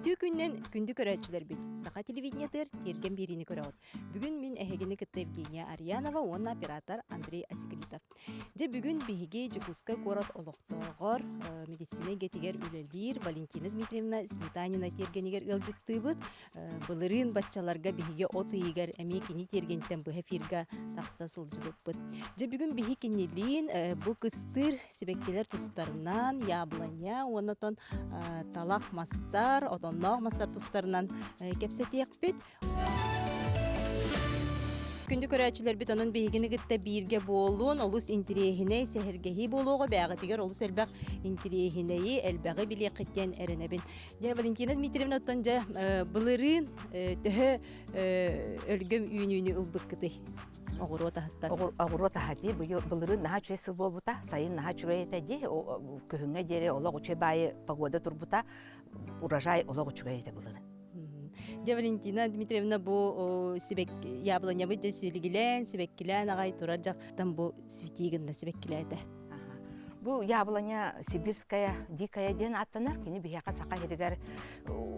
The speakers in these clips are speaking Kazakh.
Үтүү күннен күндү көрәчүләр бит. Саха телевидениятыр терген биrini көрәот. Бүгүн мин эһегини кытта Евгения Арьянова, он оператор Андрей Асикритов. Же бүгүн биһиги Жукуска город олохтоогор медицина гетигер үлелир Валентина Дмитриевна Сметанина тергенигер ылжыттыбыт. Былырын батчаларга биһиге от ийгер эмекини тергентен бу эфирга такса сылжыбыт. Же бүгүн биһи киннилин бу кыстыр себеккелер тустарынан яблоня, онотон талак мастар, отонног мастар тустарынан кепсетиякпит. Күндү көрәчүләр бит анын бейгини гытта бирге болуун, олус интериехине сехергеhi болуого бәгатигер олус элбак интериехинеи элбәгы биле кыттен эренебин. Я Валентина Дмитриевна оттонжа былырын төһө өлгөм үйнүнү ылбыккыты. Огуро тахати былырын наха чуй сыл болбута, сайын наха чуй этеди, көһүнгө жере олог уче бай погода турбута, урожай олог чуй эте былырын. Я Валентина Дмитриевна бу сибек яблоня бит сибилгилен, сибеккилен агай турар жактан бу светигинде сибеккилете. Бу яблоня сибирская дикая ден аттанар, кини бияка сака херигер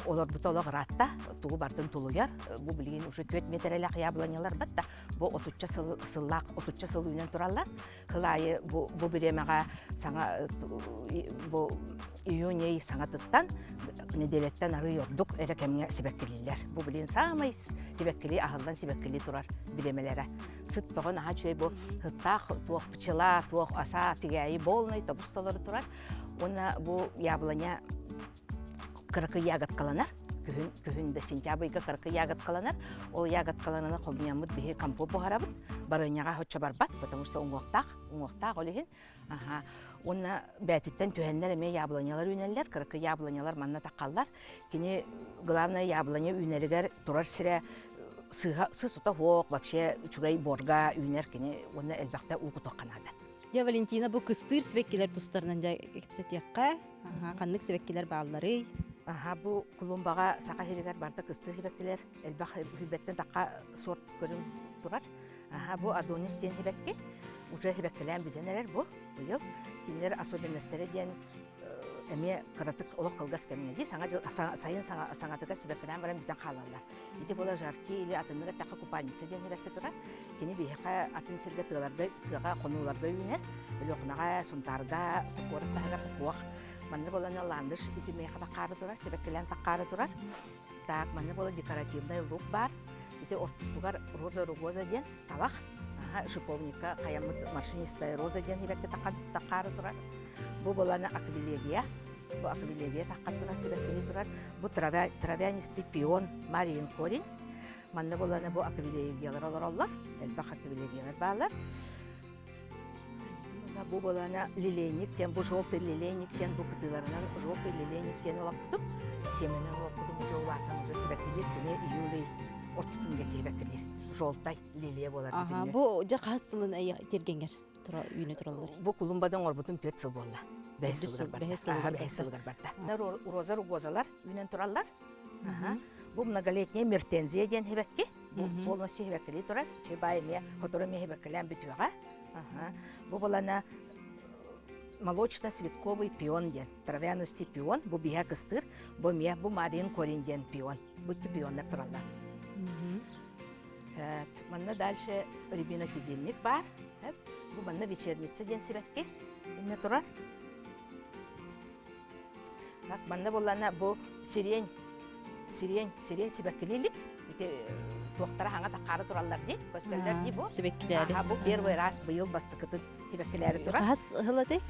олар бутолог ратта, тугу бартын тулуяр, бу билген уже 4 метрлек яблонялар батта, бу 30 сыллак, 30 сыл үйнен тураллар. Кылайы бу биремага саңа бу июней саңатыттан неделеттен ары йордук эрекемге сибеккилилер. Бу билген самай сибеккили ахылдан сибеккили турар биремелере. Сыт богон аха чөй бу хыттак туох пчела, туох аса тигәй болный тобусталары турар. Она бу яблоня кыркы ягод каланар. Күһүндө сентябрьга кыркы ягод каланар. Ол ягод каланына комнямыт бихи компот бухарабыт. Барыняга хоча барбат, потому что уңоктак олеген. Аха. Она бәтиттен төһәннәр эме яблонялар үнәлләр, кыркы яблонялар манна таккаллар. Кини главное яблоня үнәлегәр турар сире сысута хок, вообще чугай борга үнәр кини оны элбәктә угу токканада. Я Валентина бу кыстыр сибеккелер тустарынан жа кепсетиякка, каннык сибеккелер бааллары. Бу кулумбага сака хиригер барда кыстыр сибеккелер элбәк хибеттен такка сорт көрүн турар. Бу адонис сен хибекке уже хибеккеләр биденелер бу быел кинлер особенностьтері ден эме кыратык олық кылгас кемнеди сайын саңатыга сибеккеләр баран биден халалар. Ити бола жарки или атынныга такка купальница ден хибекке турар. Кини бияка атын сирге тыга конууларда үйнер, өлөкнага сунтарда кораттага буак. Манны болана ландыш ити мейхата кары турар, сибеккеләр таккары турар. Так, манны бола декоративный лук бар. Ити ортугар роза ден талак. Шиповника каямыт машинистая роза ден хибекке таккары турар. Бу болана аквилегия. Бу аквилегия таккары турар, сибеккели турар. Бу травянистый пион марин корень. Манны болана бу аквилегиялар олар, элбак аквилегиялар баалар. Бу болана лилейник тен, бу желтый лилейник тен, бу кытыларынан желтый лилейник тен олаптып. Семенен олаптып, жолатын уже сибеккели кини июлей ортутунге кебеккелер. Жолтай лилия болар бүтүнө. Бу жа касылын тергенгер тура үйнө туралар. Бу кулумбадан орбутун 4 жыл болду. 5 жылдар барда. Роза ругозалар үйнен туралар. Бу многолетняя мертензия ден хебекке. Бу полностью хебеккели турар. Чебайме, которыми хебеккелен бүтүга. Бу болана молочно-цветковый пион ден, травянистый пион, бу бия кыстыр, бу марин корень ден пион. Бу пиондар туралар. Манна дальше рябина кизильник бар. Бу манна вечерница ден сибекке. Эмне турар. Так, манна болана бу сирень сибеккелилик. Ите тоқтара хаңа таккары тураллар ди, көстөллөр ди бу. Сибеккелери. Бу первый раз быйыл бастыкыты сибеккелери турар. Кас хылаты?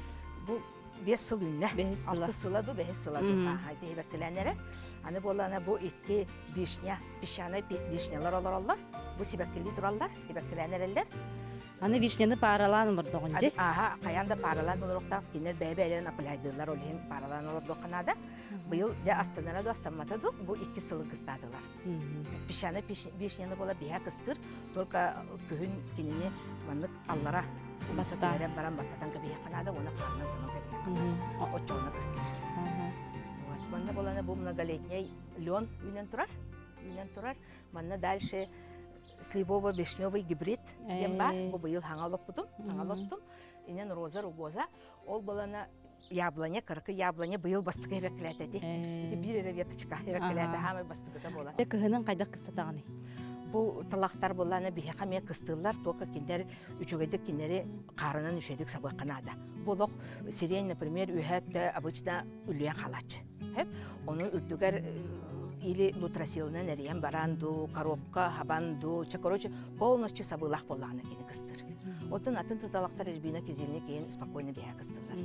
Бу 5 сыл үнне. 6 сыладу, 5 сыладу. Ите сибеккеленери. Аны болана бу икки пищаны вишнялар олар. Бу сибеккели тураллар, сибеккеленерелер. Аны вишняны паралан олордогун же? Каянда паралан олордоктак, кинер бәйбәйлерин апылайдылар олен паралан олордоканада. Быйыл жа астанара да астаматаду, бу 2 сылы кыстадылар. Пищаны вишняны бола бия кыстыр, только күһүн кинини маннык аллара бататарен баран бататан кебия канада, оны карнан кебия. Очоны кыстыр. Манна болана бу многолетний лен үйнен турар. Манна дальше сливово-вишневый гибрид ден бар. Бу быйыл хаңалоптум. Инен роза ругоза. Ол болана яблоня, кыркы яблоня быйыл бастыка хебеккелет эти. Бир эре веточка хебеккелет, хамы бастыгыда болот. Кыһынан кайдак кыссатаганы. Бу талактар болланы бихека ме кыстылар, тока киндер үчөгөйдүк киндери карынан үшедик сабаканада. Болок сирень, например, үһәттә обычно үлүе халач. Хеп, оны үрдүгәр или нутрасилынан эриен баранду, коробка, хабанду, короче, полностью сабылах болланы кини кыстыр. Отын атын талактар эрбина кизилне кейін спокойно бия кыстылар.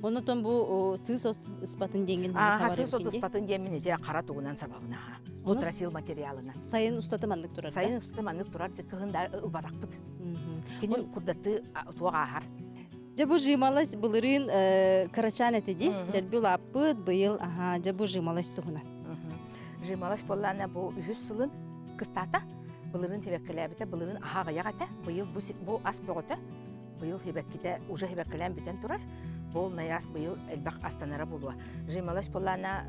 Онотон бу сыз ыспатын деңген Сыз ыспатын деңген эже кара тугунан сабабына. Нутрасил материалына. Сайын устатыманнык турар. Сайын устатыманнык турар, кыгында ыбаракпыт. Кини курдатты туга ахар. Жабу жималас былырын карачан этеди, дерби лаппыт быйыл, жабу жималас тугуна. Жималас боллана бу 100 сылын кыстата, былырын тебеккелебите, былырын ахага ягата, быйыл бу ас прогота, быйыл хебекките уже хебеккелен битен турар. Бул наяс быйыл элбак астанара болуа. Жималас боллана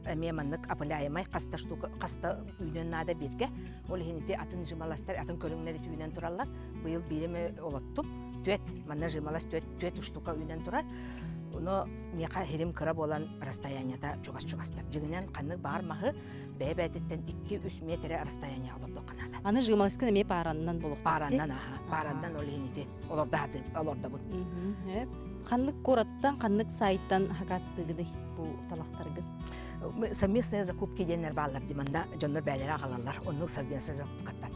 эмеманнык апыляймай каста штука, каста үйнөн нада бирге. Ол хинити атын жималастар, атын көрүңнери үйнөн туралар. Быйыл биреме олоттуп, төт, манна жималас төт штука үйнөн турар. Уно мека херим кыра болан расстоянията чугас-чугастар. Жигинен канны бармахы бәбәдеттен 2-3 метр расстояние алып канада. Аны жималаскын эме параннан болук. Параннан параннан ол хинити олорда бут. Каннык кораттан, каннык сайттан хакастыгыды бу талактаргы. Совместные закупки денер баллар диманда жоннор бәлері ағалалар, оның совместные закупкаттан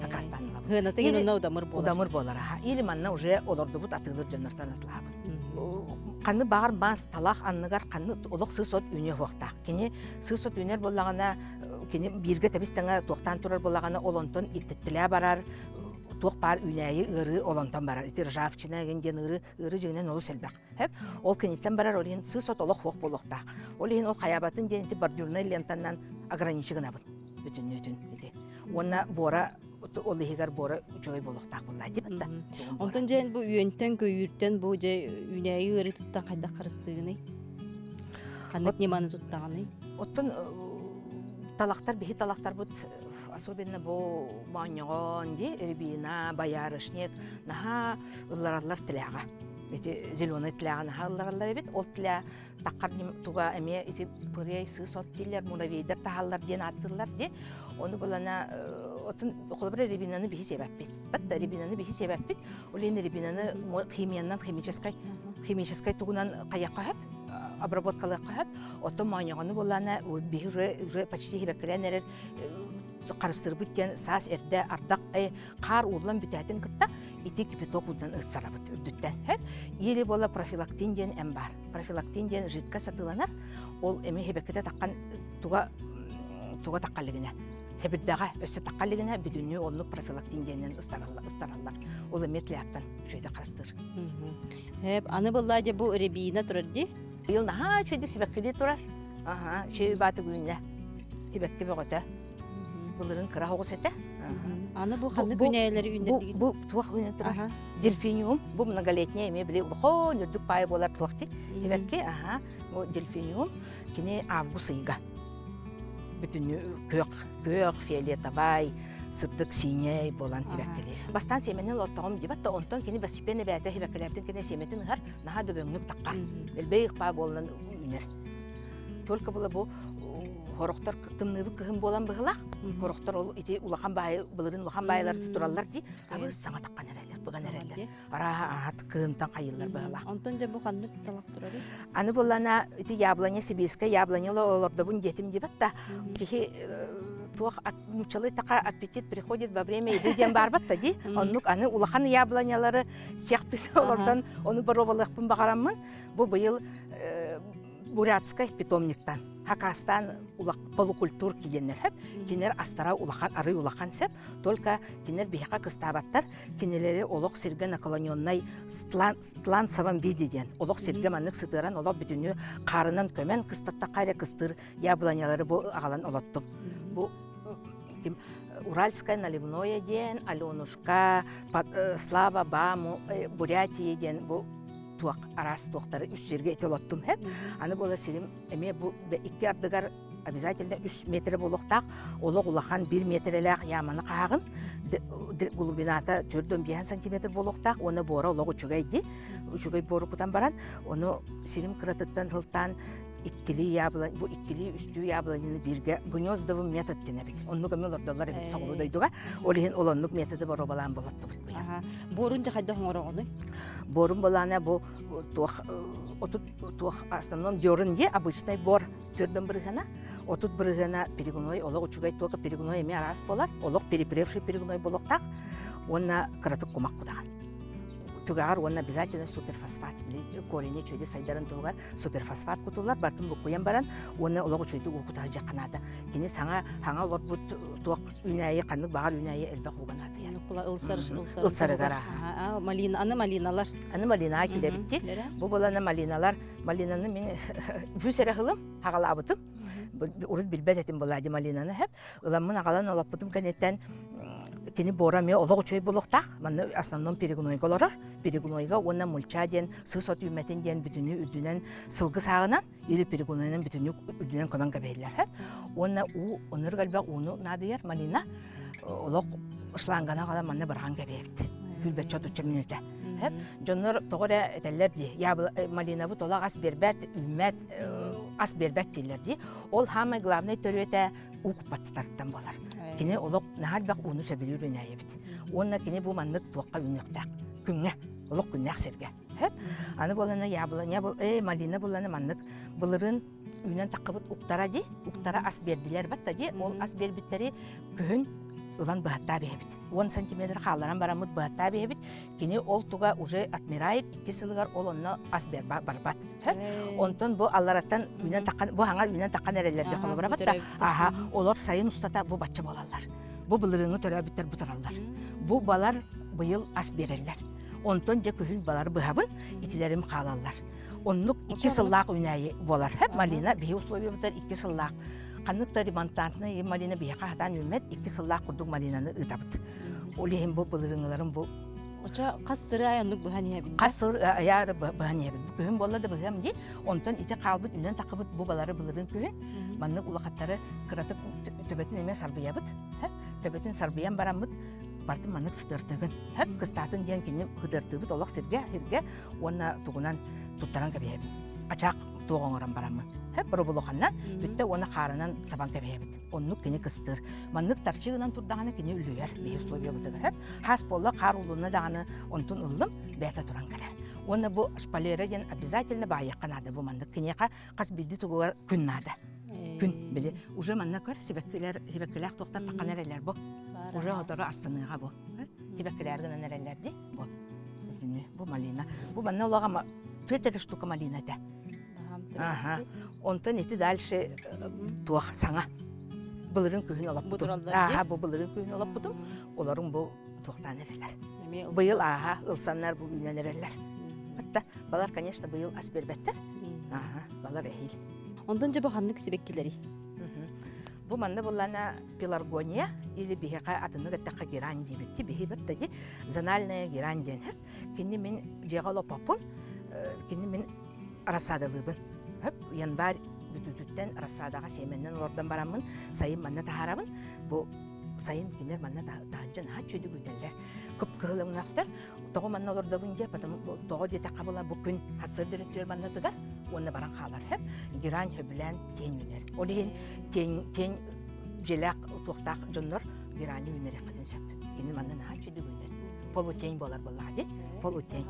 хакастанылар. Хына теген онна удамыр болар. Удамыр болар. Или манна уже олорды бут атылыр жоннортан атылабы. Қанны бағар бас талақ анныгар қанны олық сысот үйне хоқтақ. Кені сысот үйнер болағына, кені бирге табистаңа тоқтан тұрар болағына олонтон иттеттілі барар, тоқ бар үйнәйі ұры олонтон барар. Ити ржавчина генден ұры жігінен олы сәлбәқ. Ол кенеттен барар олын сысот олық хоқ болуқтақ. Олын ол қаябатын денеті бордюрный лентаннан ограничигін абын. Бүтін. Онна бора ол егер бора жой болуқтақ болла деп. Онтан жән бұл үйентен көйірттен бұл жай үйнәйі ұры тұттан қайда қарыстығыны? Қандық неманы тұттағыны? Оттан талақтар, бейі талақтар бұд, особенно бұл баньон, рябина, боярышнек, наға ұлларалар тіляға. Зеленый тіляға наға ұлларалар ебет, ол тіля таққар туға әме пырей сысот тілер, муравейдер тағалар ден аттылар де, оны бұлана қолыбыр рябинаны бейі себәп бет. Бәтті рябинаны бейі себәп бет, ол енді рябинаны химияннан химическай туғынан қаяққа әп, обработкалыққа әп, оты маньяғаны бұлана бейі уже почти хебеккелен әрер қарыстыр бүттен сас әрді ардақ қар ұрлан бүтәтін күтті, ити кипяток ұлдан ұстара бұт үрдіттен. Елі бола профилактин ден әм бар. Профилактин ден жидка сатыланар, ол әме хебеккеде таққан туға таққалығына. Себірдағы өсі таққалығына бүдіні олны профилактин денен ұстаралар. Ол әметлі аттан жүйді қарыстыр. Аны болла де бұл рябина тұрарди? Ел наға жүйді себеккеде тұрар. Жүйі баты күніне. Хебекке бөғіті. Бұлырын қыра оғыз әті. Аны бұл қанды күнәйелері үндердегі? Бұл туақ үндер тұрар. Дельфиниум. Бұл многолетняя еме біле ұлықо нүрдік байы болар туақты. Хебекке, бұл дельфиниум. Кені август айға. Bütün kök, фиолетовый, сыртык синий болан хебеккелер. Бастан семенен лоттағым дебат та онтон кені басипені бәді хебеккелердің кені семетін ғар наға дөбөңнік таққа. Элбей ұқпа болынан үнер. Только бұла бұл хорықтар тымныбы кығым болан бұғылақ. Хорықтар ол ете улақан байы, бұлырын улақан байылар тұралар дей, табы саңа таққан әрәлер, бұған әрәлер. Ара кығымтан қайылар бұғылақ. Онтон жа бұл қанды талақ тұрары? Аны болана ите яблоня сибирская, яблонялы олордабын детим дебат та, кихи туақ мучалы тақа аппетит приходит во время еды ден барбат та ди, оннук аны улақан яблонялары сияқпен олордан, оны баробалықпын бағарамын, бұл бұйыл Бурятскай питомниктан. Хакастан полукультур киденер хеп, кинер астара улахан ары улахан сеп, только кинер бихака кыстабаттар, кинелери олок сирге наколонионнай стланцевом видеден. Олок сирге маннык сытыран, олок бүтүнү карынан көмен кыстатта кайра кыстыр яблонялары бу агалан олоттуп. Бу Уральское наливное ден, Аленушка, Слава, Баму, Бурятия ден, бу туақ арас туақтары үстерге етелоттым хеп. Аны бола селим эме бу 2 ардыгар обязательно 3 метр болуктак, олог улахан 1 метрлек яманы кагын, глубината 4-5 сантиметр болуктак, оны бора олог учугайди, учугай бору кутан баран, оны сирим кыратыттан тылтан ikkili yablany, bu ikkili üstü yablanyny birge гнездовый метод денебит. Оннук эми олордоллар эбит соголудойдуга, олиһин олоннук методу боро балан болотту бут. Борун жахайда хоңорогону. Борун балана бу туох основном дёрынге обычный бор төрдөн бырыгана, отут бырыгана перегной олог учугай тока перегной эми арас болар, олог перепревший перегной болоктак, онна кыратык кумак кудаган. Тугар он обязательно суперфосфат. Корени чөйде сайдарын тугар суперфосфат кутулар, бартын букуян баран, оны олог чөйде укутар жақынады. Кені саңа олар бұт туақ үнәйі, қанық бағар үнәйі әлбақ уғанады. Үлсары ғара. Аны малиналар. Аны малина келе бітті. Бұл боланы малиналар. Малинаны мен бүс әрі ғылым, ағала абытым. Урыт билбет этим болады малинаны хеп. Ыламын ағалан олап бұтым кәнеттен кені бора ме олог чөй болуктак, маны основном перегнойга олорор. Перегнойга онна мульча ден, сысот үмметін ден бүтүнү үдүнен сылгы сағынан, или перегнойнан бүтүнү үдүнен көмөн кабейлер хеп. Онна оныр галбак уну надыяр малина олог ышлангана кала манна барган кабейбит. Күлбет чотуча минута. Хеп. Жоннор тогора этелер ди. Я малина бу толак ас бербет, үммет ас бербет дилер ди. Ол хамы главный төрөтө укпаттартан болар. Кини олог нахалбак уну сөбүлүр үнәйебит. Онна кини бу маннык туакка үнөктак. Күнгө, олог күннәк серге. Хеп. Аны боланы яблыня бул малина боланы маннык булырын үнен такыбыт уктара ди. Уктара ас бердилер батта ди. Ол ас бербиттери күн ылан бахта бебит. 10 сантиметр халаран барамыт бахта бебит. Кини ол туга уже отмирает, 2 сылыгар ол онно ас бер барбат. Онтон бу аллараттан үнен таккан, бу хаңа үнен таккан эрелерде коло барабатта. Аха, олар сайын устата бу бачча болалар. Бу былырыны төрөбүттер бутаралар. Бу балар быйыл ас берелер. Онтон же күһүл балар быхабын, итилерим калалар. Оннук 2 сыллак үнәйи болар. Хеп малина бии условия бутар 2 сыллак. Каныкта ремонтантны малина бияка хатан үмет 2 сыллак курдук малинаны ытабыт. Олехин бу былырыңыларын бу Оча кассыры аяннык быхания бин. Кассыр аяры быхания бин. Күһүн боллады быхам ди. Онтон ите калбыт үнен такыбыт бу балары былырын күһүн. Маннык улакаттары кыратып төбөтүн эме сарбыябыт. Төбөтүн сарбыян барамыт. Бартын маннык сыдыртыгын. Хеп кыстатын ден кине хыдыртыбыт олак сирге онна тугунан туттаран кабиябыт. Ачак тоғоңоран барамын. Хеп бұры болуқаннан, бүтті оны қарынан сабан кәбейбіт. Оннық кені кыстыр. Маннық тарчығынан тұрдағаны кені үлігер, бей условия бұтығыр. Хеп, хас болы қар ұлуына дағаны онтын ұлым бәйті тұран кәрер. Оны бұл шпалері ден обязательно байыққан ады. Бұл маннық кенеқа қас білді тұғығар күн нады. Күн білі. Уже маннық көр, себеккілер тоқтар таққан әрелер бұл. Уже отыры астаныға бұл. Себеккілер гынан әрелерді бұл. Бұл малина. Бұл манна олаға төтері штука малина да. Ага. Онтон эти дальше туах саңа. Былырын көһүн алап бутум. Аха, бу былырын көһүн алап бутум. Оларын бу туактан эрелер. Быйыл аха, ылсаннар бу үйнен эрелер. Хатта балар, конечно, быйыл ас бербеттер. Аха, балар эхил. Онтон же баханнык себеккилери. Бу манна буллана пеларгония или бихека атыны гаттакка герань дибетти, бихибеттеги зональная герань ден. Кинни мен жегало попун, кинни мен рассадалыбын. Январь бүтүттен рассадаға семеннен ордан барамын, сайын манна тахарабын. Бу сайын кинер манна тахаджан хачуды бүдәлләр. Көп кылымнактар. Тоғы манна ордагын же, потому тоғы дете кабыла бу күн хасыр директор манна тыгар, оны баран халар хеп. Герань хөбүлән тен үнер. Олин тен желак туктак жоннор герань үнер кадын сап. Кинер манна хачуды бүдәл. Полу тен болар боллади. Полу тен.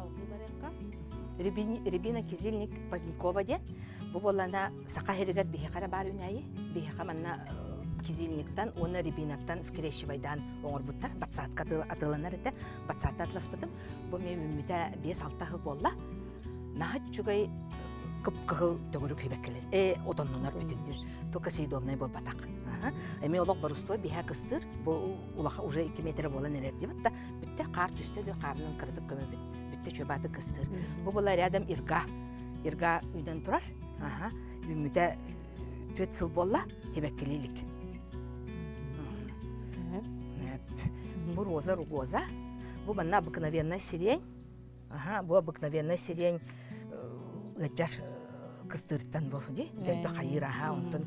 Рябина кизильник Позднякова ден. Бу болана сака херегер бихекара бар үнәйи. Бихека манна кизильниктан, оны рябинаттан скрещивайдан оңорбуттар. Батсатка атыланар эте. Батсатта атласпытым. Бу мен үммите 5-6 хыл болла. Нахат чугай кып-кыхыл төгөрүк хебеккеле. Отоннунар бүтүндүр. Тока сейдомнай бол батак. Эми олок барустой биха кыстыр. Бу улаха уже 2 метр болан эрерди батта. Бүтте кар түстө дө карнын кырдык көмөбүт. Бүтте чөбаты кыстыр. Бу бола рядом ирга. Ирга үйден турар. Аха. Үмүтэ 4 сыл болла хебеккелелик. Бу роза ругоза. Бу манна обыкновенная сирень. Ага, бу обыкновенная сирень. Гачар кыстырттан бу ди. Бәлбе хайыр аха, онтон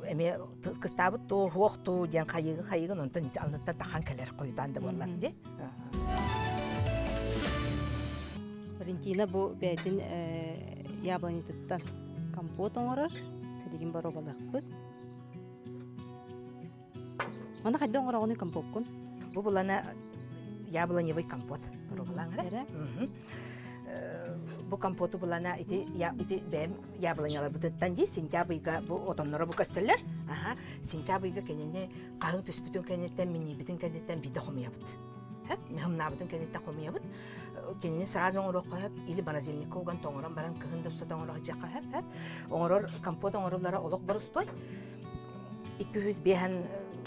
эме кыстабыт то хуохту ден хайыгын онтон алныттан тахан келер койдан да боллар ди. Валентина бу бәтин яблонитыттан компот оңорор. Билигин бар обалакпыт. Мана кайда оңорогону компоткун? Бу булана яблоневый компот. Эре. Бу компоту булана ити бэм яблонялар бутыттан ди сентябрьга бу отоннора бу кастеллер. Сентябрьга кенене кагын төспүтүн кенеттен мини битин кенеттен биде хомуябыт. Мехамнабытын кенеттен хомуябыт. Кенене сразу оңорок коюп или морозильник коган тоңорон баран кыгын да уста оңорок жакка хеп. Оңорор компот оңорорлары олок борустой. 200 бехан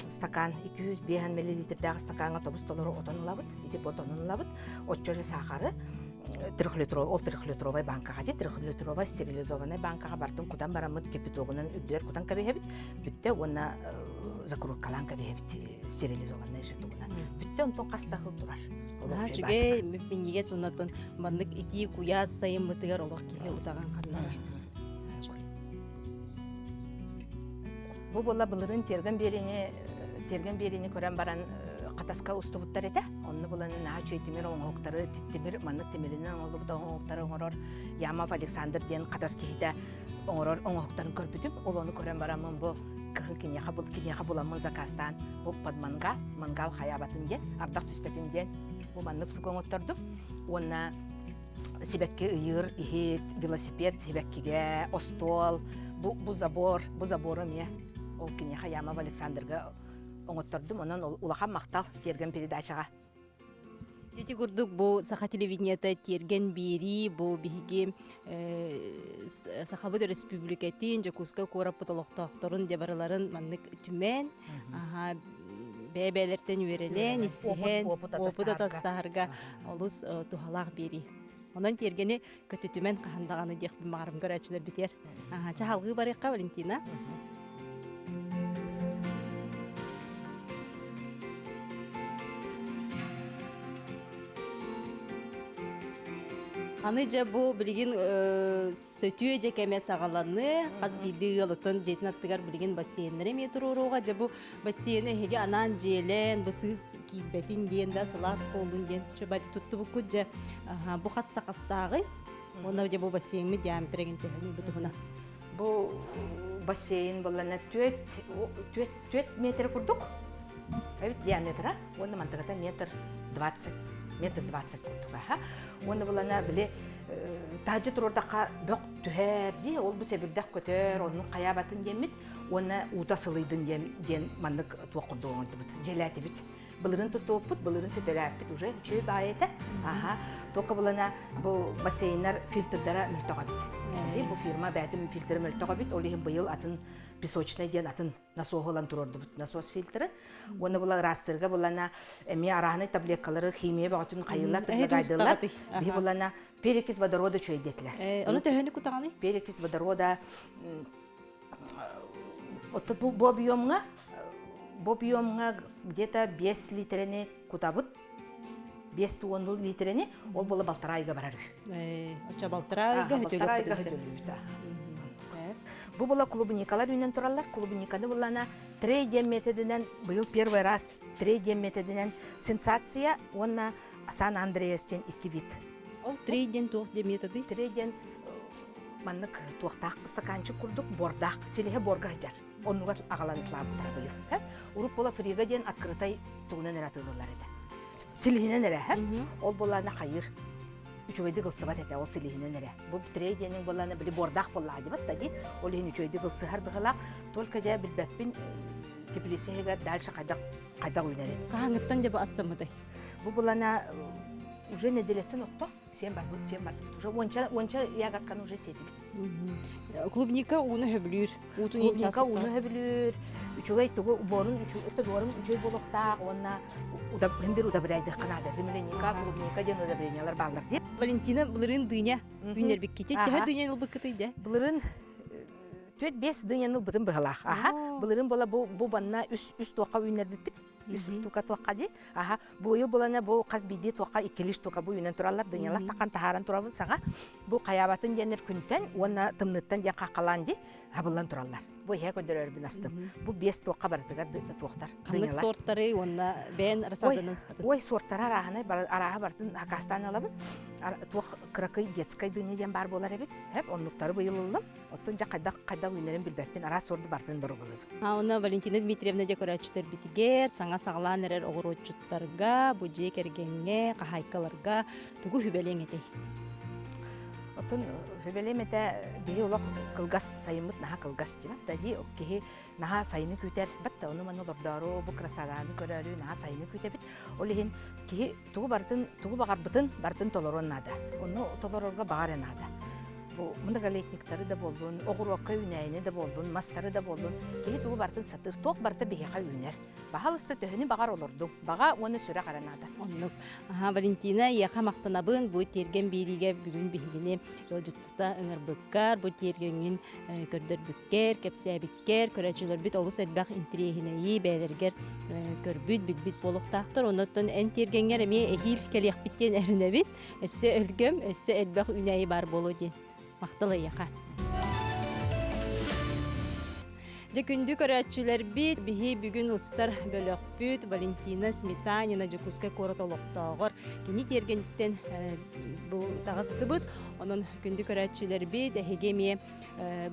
стакан 200 бехан миллилитрдагы стаканга тобус толору отонулабыт, ити ботонулабыт, отчоры сахары 3-литровый банкага ди 3-литровый стерилизованный банкага бартын кудан барамыт кипятогунан үддөр кудан кабехебит, бүтте онна закруткалан кабехебит стерилизованный житугунан. Бүтте онтон кастахыл турар. Чуге минниге соннотон маннык 2 куя сайын мытыгар олох кихе утаган каннар. Бу бола былырын терген берени көрөн баран катаска устубуттар эте. Онны буланы наа чөйтимер оңоктары титтимер маннык темелинен олубут оңоктары оңорор Ямов Александр ден катаскихите оңорор оңоктарын көрбүтүп, ол ону көрөн барамын бу кинеха буламын закастан бу подманга мангал хаябатын ден ардак түспетин ден бу маннык оңотторду. Онна сибекке ыйыр, ихит, велосипед сибеккиге, остол, бу заборы ме. Ол кинеха Ямов Александрга оңоттордум, онон улахан мактал терген передачага. Дети курдук бу саха телевидениета терген бери бу биги Сахабыт республикатын Жакуска корап потолоктокторун дебараларын маннык түмен бебелерден үйренен истихен опыта тастаарга олус тухалак бери. Онан тергени көтүтүмен кахандаганы дек маарым көрөчүлөр битер. Чахалгы барыкка Валентина. Аны жа бу билигин сөтүө жекеме сагаланы аз биди ылытын жетин аттыгар билигин бассейнлере метруруга жа бу бассейне хеге анан желен бысыз кийбетин ден да сылас болдун ден чөбати тутту бу куджа бу кастагы онда жа бу бассейнми диаметреген төһөнү бутуна Бу бассейн болана 4 метр курдук. Диаметра, онда мантагата метр 20 курдук. Онда болана биле тажы турордака бөк түһәр ди, ол бу себирдак көтөр, онун каябатын демит, оны ута сылыйдын ден маннык туакурдугун бут. Желати бит. Былырын тутуппут, былырын сөтөләппит уже чөй байета. Тока болана бу бассейннар фильтрдара мөлтөгө бит. Бу фирма бәтим фильтры мөлтөгө бит. Ол быйыл атын песочный ден атын насоголан турорду бут. Насос фильтры. Оны була растырга булана эми араны таблеткалары химия багытын кайылар предлагайдылар. Би булана перекись водорода чөйдетлер. Аны төһөнү кутаганы? Перекись водорода бу объемга где-то 5 литрени кутабыт. 5-10 литрени ол бола балтарайга барар. Оча балтарайга хөтөлөп. Бу бола клубникалар үйнен туралар. Клубниканы булана 3 методинен быйыл первый раз 3 методинен сенсация онна Сан Андреастен 2 вид. Ол 3 методы. 3 маннык туактак стаканчык курдук бордак, селеге борга жар. Онуга агаланыклар быйыл. Уруп бола фрига ден открытай тугунан эратылылар эде. Силихинен эре, ол болана хайыр. Үчөйдү кылсыбат эте, ол силихинен эре. Бу трейденин болана били бордак болла дебат тади, ол ин үчөйдү кылсыгар быгыла, только жа билбеппин теплесеге дальше кайда уйнере. Каңыттан деп астамыдай. Бу болана уже неделеттен отто, сен бар. Уже онча ягаккан уже сетибит. Клубника уны хөблүр. Клубника уны хөблүр. Үчөгөй тугу борун үчөй болохтак, онна бир удобряйды канада. Земляника, клубника ден удобрениялар балдар деп. Валентина булырын дыня үйнер биккете, тәһә дыня быккыты да. Булырын 4-5 дыняны бытын быгалак. Булырын бола бу банна үс тока үйнер биппит. Үс тока тока ди. Бу ел болана бу каз биди тока 2 тока бу үйнен туралар дыялар такан тахаран турабын сага. Бу каябатын денер күнтен, онна тымныттан ден какалан ди. Булан туралар. Бу хе көдөрөр бинастым. Бу 5 тоққа бардыгар тоқтар. Каннык сорттары онна бен расадынан спаты. Ой, сорттары арағаны араға бардын Акастан алабын. Туқ кракый детскай дөнеден бар болар эбит. Хеп оннуктары быйылылым. Оттон жа кайда уйнерин билбертин ара сорды бардын дор болуп. Оны Валентина Дмитриевна декоратчытыр битигер, саңа саглан эрер огоротчуттарга, бу же кергенге, кахайкаларга тугу хүбелең этей. Оттон хүбелемете бии олох кылгас сайымыт наха кылгас жибат да ди окки наха сайыны күтер батта оны мана лордору бу красараны көрөлү наха сайыны күтебит. Олихин ки тугу багарбытын бардын толороннада. Оны толорорга багаренада. Бу мында галетниктары да болдун, огурокка үнәйне да болдун, мастары да болдун. Ки тугу бардын сатыр ток барда бихека үнер. Бахалысты төһүнү багар олорду. Бага оны сүрө каранада. Оннук. Валентина яха мактанабын бу терген бириге бүгүн бихигини жолжутта ыңырбыккар, бу тергенин көрдөрбүккер, кепсебиккер, көрөчүлөр бит олус элбак интрихинеи бээлергер көрбүт билбит болуктактыр. Онотон эн тергенгер эми эхил келек биттен эринебит. Эссе өлгөм, эссе элбак үнәйи бар болу ден. Макталы яха. Де күндү көрөчүлөр бит бихи бүгүн устар бөлөкпүт Валентина Сметанина Жукуска коротолоктогор кини тергендиктен бу тагыстыбыт. Онун күндү көрөчүлөр бит хегеме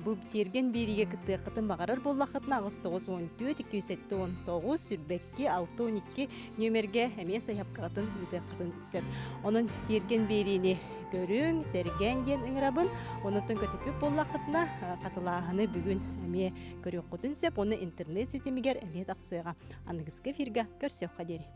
бу терген бириге кытын багарар боллакытына агыстыгыз 14 279 сүрбекки 612 нөмерге эме саяпкатын итекытын түсөр. Онун терген бирини көрүң, серген ден ыңырабын, онуттан көтүпүп боллақытына қатылағыны бүгін әме көріқ құтын сеп, оны интернет сетемегер әме тақсыға. Анығызғы фирға көрсеуқа дері.